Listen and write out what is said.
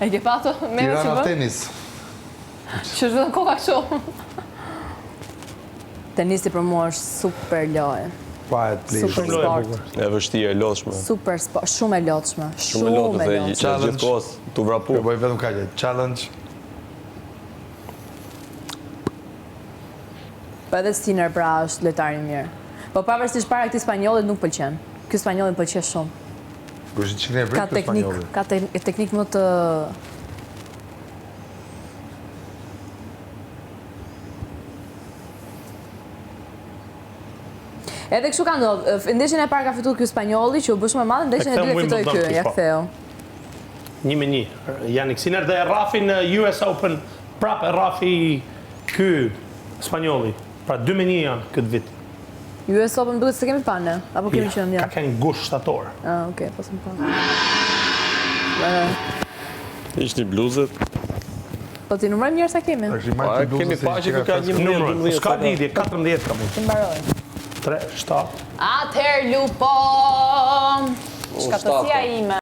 E ke pato me që Tirana bë? tenis. Që është koka kështu. Tenisi për mua është super lojë. Pa e të plisht. Super Shumë lojë e sport. bukur. E vështirë, e lodhshme. Super sport. Shumë e lodhshme. Shumë e lodhshme dhe Challenge. gjithkohës tu vrapu. Po bëj vetëm kaq. Challenge. Po edhe Sinner pra është lojtar i mirë. Po pavarësisht para këtij spanjollit nuk pëlqen. Ky spanjolli më pëlqen shumë. Kush i çikne e Ka vret teknik, ka teknik më të Edhe kështu ka ndodhur. Ndeshjen e parë ka fituar ky spanjolli që u bë shumë e madhe, ndeshjen e dytë fitoi ky, ja ktheu. 1-1. Jannik Sinner dhe Rafi në US Open, prap e Rafi ky spanjolli. Pra 2-1 janë këtë vit. US Open duhet se kemi pa ne, apo kemi qenë Ka ja. kënë gush shtator. Ah, okay, po s'm pa. Ishte bluzet. Po ti numërojmë njërë sa kemi? Është i Pa, marrë të kemi bluzën pa që ka 11, Numërën, 12. s'ka lidhje, 14 ka mund. Ti mbaroj. 3, 7. Atëherë lupo! Shkatësia ime.